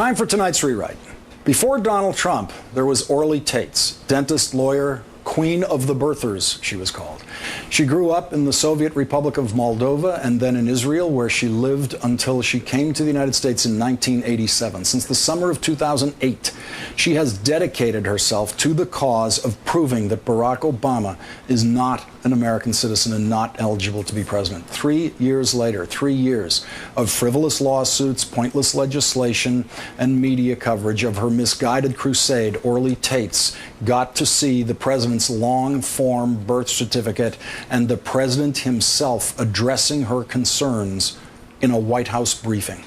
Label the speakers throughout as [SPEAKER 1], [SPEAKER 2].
[SPEAKER 1] Time for tonight's rewrite. Before Donald Trump, there was Orly Taitz, dentist, lawyer, Queen of the Birthers, she was called. She grew up in the Soviet Republic of Moldova and then in Israel, where she lived until she came to the United States in 1987. Since the summer of 2008, she has dedicated herself to the cause of proving that Barack Obama is not an American citizen and not eligible to be president. 3 years later, 3 years of frivolous lawsuits, pointless legislation, and media coverage of her misguided crusade, Orly Taitz got to see the president's long-form birth certificate and the president himself addressing her concerns in a White House briefing.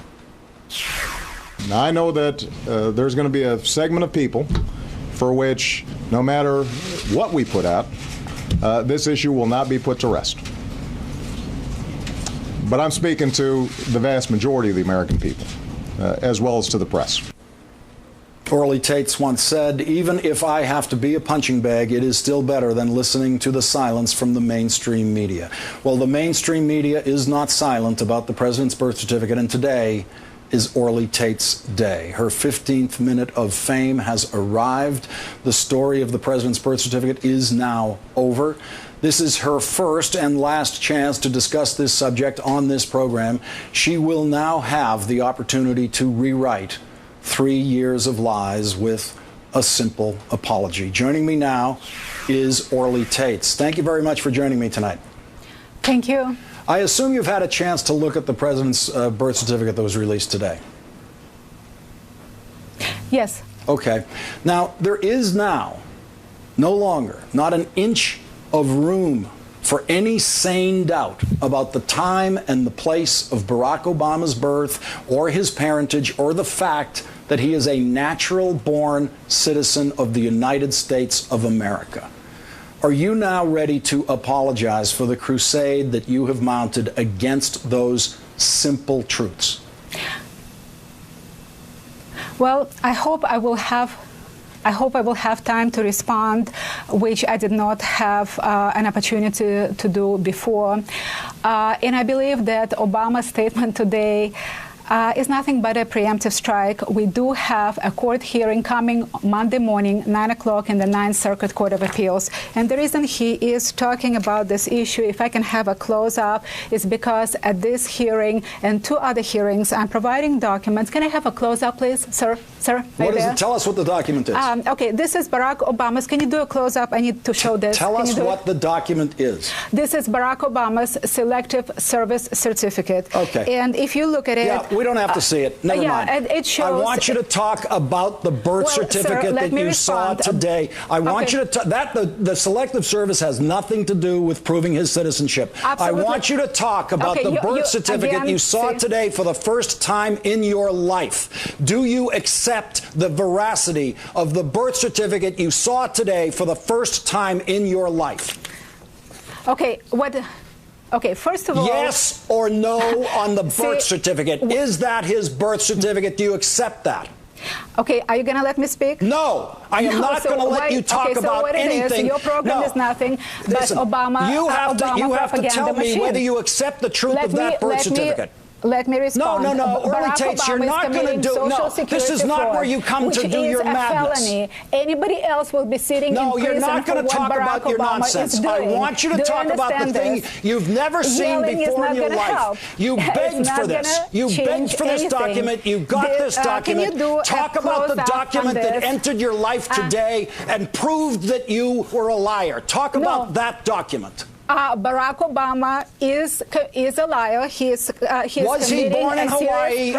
[SPEAKER 2] Now, I know that there's going to be a segment of people for which, no matter what we put out, this issue will not be put to rest. But I'm speaking to the vast majority of the American people, as well as to the press.
[SPEAKER 1] Orly Taitz once said, "Even if I have to be a punching bag, it is still better than listening to the silence from the mainstream media." Well, the mainstream media is not silent about the president's birth certificate, and today is Orly Taitz's day. Her 15th minute of fame has arrived. The story of the president's birth certificate is now over. This is her first and last chance to discuss this subject on this program. She will now have the opportunity to rewrite 3 years of lies with a simple apology. Joining me now is Orly Taitz. Thank you very much for joining me tonight.
[SPEAKER 3] Thank you.
[SPEAKER 1] I assume you've had a chance to look at the president's birth certificate that was released today.
[SPEAKER 3] Yes.
[SPEAKER 1] Okay. Now, there is now no longer, not an inch of room for any sane doubt about the time and the place of Barack Obama's birth or his parentage or the fact that he is a natural-born citizen of the United States of America. Are you now ready to apologize for the crusade that you have mounted against those simple truths?
[SPEAKER 3] Well, I hope I will have time to respond, which I did not have an opportunity to do before. And I believe that Obama's statement today is nothing but a preemptive strike. We do have a court hearing coming Monday morning, 9 o'clock, in the 9th Circuit Court of Appeals. And the reason he is talking about this issue, if I can have a close-up, is because at this hearing and 2 other hearings, I'm providing documents. Can I have a close-up, please, sir? Sir,
[SPEAKER 1] what is it? Tell us what the document is.
[SPEAKER 3] Okay, this is Barack Obama's. Can you do a close-up? I need to show this.
[SPEAKER 1] Tell us what the document is.
[SPEAKER 3] This is Barack Obama's Selective Service Certificate.
[SPEAKER 1] Okay.
[SPEAKER 3] And if you look at it...
[SPEAKER 1] Yeah, we don't have to see it. Never mind.
[SPEAKER 3] And it shows...
[SPEAKER 1] I want you to talk about the birth certificate that you saw today. I want you to... The Selective Service has nothing to do with proving his citizenship.
[SPEAKER 3] Absolutely.
[SPEAKER 1] I want you to talk about the birth certificate you saw today for the first time in your life. Do you accept the veracity of the birth certificate you saw today for the first time in your life?
[SPEAKER 3] Okay, okay, first of all...
[SPEAKER 1] Yes or no on the birth certificate. Is that his birth certificate? Do you accept that?
[SPEAKER 3] Okay, are you going to let me speak?
[SPEAKER 1] No, I am not going to let you talk about anything.
[SPEAKER 3] Your program is nothing but
[SPEAKER 1] Listen,
[SPEAKER 3] Obama.
[SPEAKER 1] You have to tell me
[SPEAKER 3] machine.
[SPEAKER 1] whether you accept the truth of that birth certificate.
[SPEAKER 3] Let me respond.
[SPEAKER 1] No. Orly Taitz, you're not going to do... No, this is not where you come to do your madness.
[SPEAKER 3] Felony. Anybody else will be sitting in prison.
[SPEAKER 1] No, you're not going to talk about your nonsense. I want you to talk about the thing you've never seen before in your life. You begged for this. You begged for this document. You got this document. Talk about the document that entered your life today and proved that you were a liar. Talk about that document.
[SPEAKER 3] Barack Obama is a liar.
[SPEAKER 1] Was he born in Hawaii?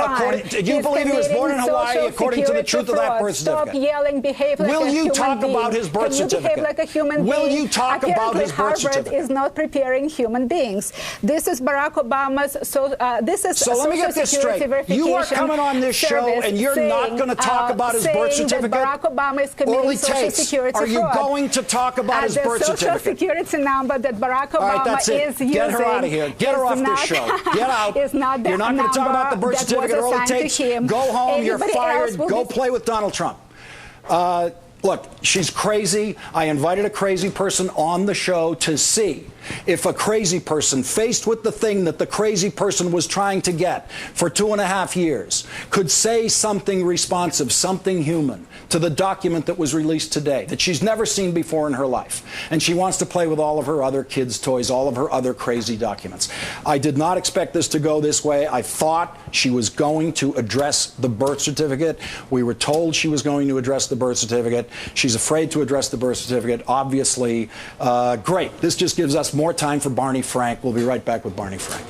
[SPEAKER 1] Do you believe he was born in Hawaii according to the truth of that birth certificate?
[SPEAKER 3] Stop yelling. Behave like a human being.
[SPEAKER 1] Will you talk about his birth certificate?
[SPEAKER 3] Behave like a human being?
[SPEAKER 1] Will you talk about his birth certificate?
[SPEAKER 3] Harvard is not preparing human beings. This is Barack Obama's. So
[SPEAKER 1] let me get this straight. You are coming on this show and you're not going to talk about his birth certificate.
[SPEAKER 3] That Barack Obama is committing Social Security fraud.
[SPEAKER 1] Are you going to talk about his birth certificate?
[SPEAKER 3] The Social Security number that Barack Obama is using.
[SPEAKER 1] Get her out of here. Get her off this show. Get out. You're not going to talk about the birth certificate. Orly Taitz, go home. You're fired. Go play with Donald Trump. Look, she's crazy. I invited a crazy person on the show to see if a crazy person, faced with the thing that the crazy person was trying to get for 2.5 years, could say something responsive, something human to the document that was released today that she's never seen before in her life. And she wants to play with all of her other kids' toys, all of her other crazy documents. I did not expect this to go this way. I thought she was going to address the birth certificate. We were told she was going to address the birth certificate. She's afraid to address the birth certificate. Obviously, great. This just gives us more time for Barney Frank. We'll be right back with Barney Frank.